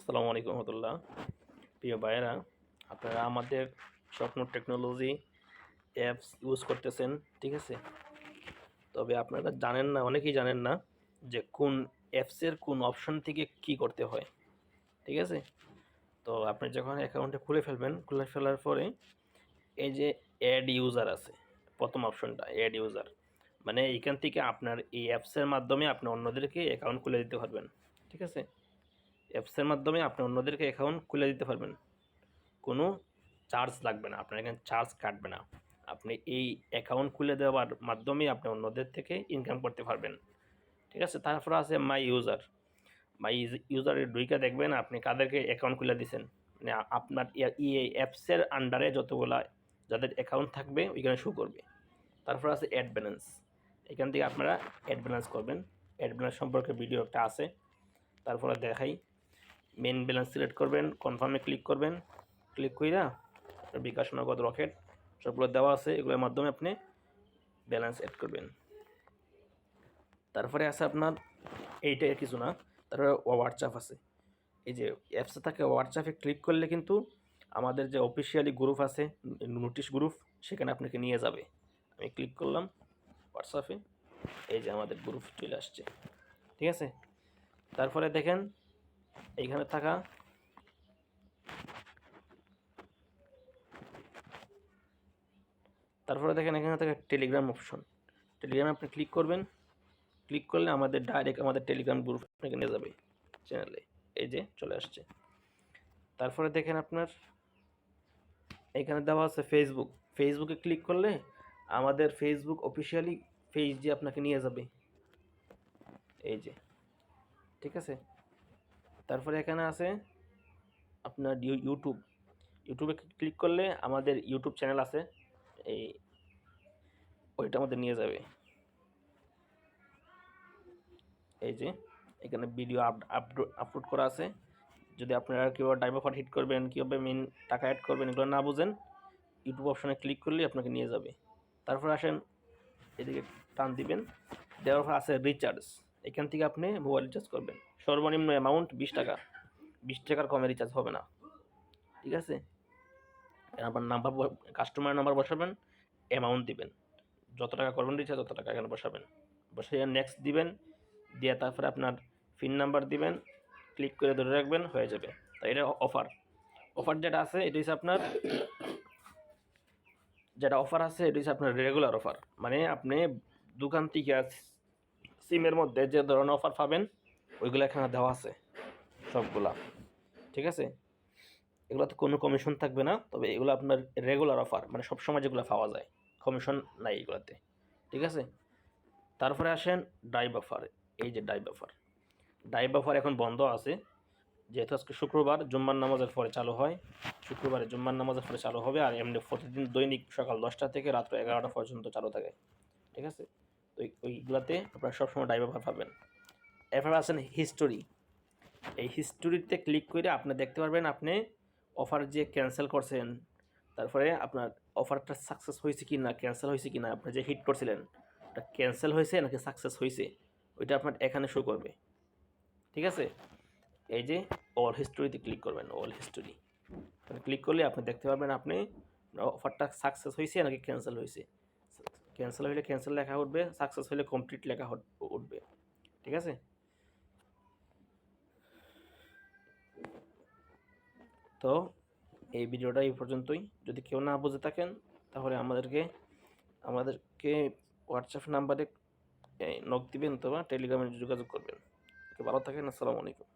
আসসালামু আলাইকুম রহমতুল্লাহ। প্রিয় ভাইয়েরা, আপনারা আমাদের স্বপ্ন টেকনোলজি অ্যাপস ইউজ করতেছেন, ঠিক আছে? তবে আপনারা জানেন না, অনেকেই জানেন না যে কোন অ্যাপসের কোন অপশন থেকে কি করতে হয়, ঠিক আছে? তো আপনি যখন অ্যাকাউন্টে খুলে ফেলবেন, খুলে ফেলার পরে এই যে অ্যাড ইউজার আছে, প্রথম অপশনটা অ্যাড ইউজার, মানে এইখান থেকে আপনার এই অ্যাপসের মাধ্যমে আপনি অন্যদেরকে অ্যাকাউন্ট খুলে দিতে পারবেন, ঠিক আছে? অ্যাপসের মাধ্যমে আপনি অন্যদেরকে অ্যাকাউন্ট খুলে দিতে পারবেন, কোনো চার্জ লাগবে না, আপনার এখানে চার্জ কাটবে না। আপনি এই অ্যাকাউন্ট খুলে দেওয়ার মাধ্যমে আপনি অন্যদের থেকে ইনকাম করতে পারবেন, ঠিক আছে? তারপর আছে মাই ইউজার। মাই ইউজারে ঢুইকা দেখবেন আপনি কাদেরকে অ্যাকাউন্ট খুলে দিয়েছেন, মানে আপনার এই অ্যাপসের আন্ডারে যতগুলা যাদের অ্যাকাউন্ট থাকবে ওইখানে শো করবে। তারপর আছে অ্যাড ব্যালেন্স। এখান থেকে আপনারা অ্যাড ব্যালেন্স করবেন। অ্যাড ব্যালেন্স সম্পর্কে ভিডিও একটা আছে, তারপরে দেখাই। মেন ব্যালেন্স সিলেক্ট করবেন, কনফার্মে ক্লিক করবেন। ক্লিক কইরা বিকাশ, নগদ, রকেট সবগুলো দেওয়া আছে, এগুলোর মাধ্যমে আপনি ব্যালেন্স অ্যাড করবেন। তারপরে আছে আপনার এইটাই কিছু না, তারপরে হোয়াটসঅ্যাপ আছে। এই যে অ্যাপসে থাকে হোয়াটসঅ্যাপে ক্লিক করলে কিন্তু আমাদের যে অফিসিয়ালি গ্রুপ আছে, নোটিশ গ্রুপ, সেখানে আপনাকে নিয়ে যাবে। আমি ক্লিক করলাম হোয়াটসঅ্যাপে, এই যে আমাদের গ্রুপ চলে আসছে, ঠিক আছে? তারপরে দেখেন এইখানে থাকা তারপরে দেখেন এখানে থাকে টেলিগ্রাম অপশন। টেলিগ্রামে আপনি ক্লিক করবেন। ক্লিক করলে আমাদের ডাইরেক্ট আমাদের টেলিগ্রাম গ্রুপ আপনাকে নিয়ে যাবে চ্যানেলে, এই যে চলে আসছে। তারপরে দেখেন আপনার এখানে দেওয়া আছে ফেসবুক। ফেসবুকে ক্লিক করলে আমাদের ফেসবুক অফিসিয়ালি পেজে আপনাকে নিয়ে যাবে, এই যে, ঠিক আছে? তারপরে এখানে আছে আপনার ইউটিউব। ইউটিউবে ক্লিক করলে আমাদের ইউটিউব চ্যানেল আছে, এই ওইটা আমাদের নিয়ে যাবে, এই যে এখানে ভিডিও আপলোড করা আছে। যদি আপনারা কীভাবে ড্রাইভ অফার হিট করবেন, কীভাবে মেন টাকা অ্যাড করবেন, এগুলো না বুঝেন, ইউটিউব অপশানে ক্লিক করলেই আপনাকে নিয়ে যাবে। তারপর আসেন এদিকে টান দিবেন, দেওয়ার পর আছে রিচার্জ। এখান থেকে আপনি মোবাইল রিচার্জ করবেন। সর্বনিম্ন অ্যামাউন্ট 20 টাকা, 20 টাকার কমে রিচার্জ হবে না, ঠিক আছে? আপনার নাম্বার, কাস্টমার নাম্বার বসাবেন, অ্যামাউন্ট দিবেন, যত টাকা করবেন রিচার্জ তত টাকা এখানে বসাবেন, বসে নেক্সট দিবেন, দিয়ে তারপরে আপনার পিন নাম্বার দিবেন, ক্লিক করে ধরে রাখবেন, হয়ে যাবে। তাই এটা অফার। অফার যেটা আছে এটা হচ্ছে আপনার, যেটা অফার আছে এটা হচ্ছে আপনার রেগুলার অফার, মানে আপনি দোকান থেকে সিমের মধ্যে যে ধরনের অফার পাবেন ওইগুলো এখানে দেওয়া আছে সবগুলা, ঠিক আছে? এগুলোতে কোনো কমিশন থাকবে না, তবে এগুলো আপনার রেগুলার অফার, মানে সবসময় যেগুলো পাওয়া যায়, কমিশন নাই এগুলোতে, ঠিক আছে? তারপরে আসেন ড্রাইভ অফার। এই যে ড্রাইভ অফার, ড্রাইভ অফার এখন বন্ধ আছে, যেহেতু আজকে শুক্রবার, জুম্মার নামাজের পরে চালু হয়। শুক্রবারে জুম্মার নামাজের পরে চালু হবে, আর এমনি প্রতিদিন দৈনিক সকাল 10টা থেকে রাত্র 11টা পর্যন্ত চালু থাকে, ঠিক আছে? তো ওইগুলাতে আপনারা সবসময় ড্রাইভ অফার পাবেন। এরপর আছেন হিস্টোরি। এই হিস্টোরিতে ক্লিক করে আপনি দেখতে পারবেন আপনি অফার যে ক্যান্সেল করছেন, তারপরে আপনার অফারটা সাকসেস হয়েছে কি না, ক্যান্সেল হয়েছে কি না, আপনি যে হিট করছিলেন ওটা ক্যান্সেল হয়েছে নাকি সাকসেস হয়েছে, ওইটা আপনার এখানে শো করবে, ঠিক আছে? এই যে অল হিস্টোরিতে ক্লিক করবেন, অল হিস্টোরি ক্লিক করলে আপনি দেখতে পারবেন আপনি অফারটা সাকসেস হয়েছে নাকি ক্যান্সেল হয়েছে। ক্যান্সেল হলে ক্যান্সেল লেখা উঠবে, সাকসেস হলে কমপ্লিট লেখা উঠবে, ঠিক আছে? তো এই ভিডিওটা এই পর্যন্তই। যদি কেউ না বুঝে থাকেন তাহলে আমাদেরকে হোয়াটসঅ্যাপ নাম্বারে নক দিবেন অথবা টেলিগ্রামে যোগাযোগ করবেন। ওকে, ভালো থাকেন। আসসালামু আলাইকুম।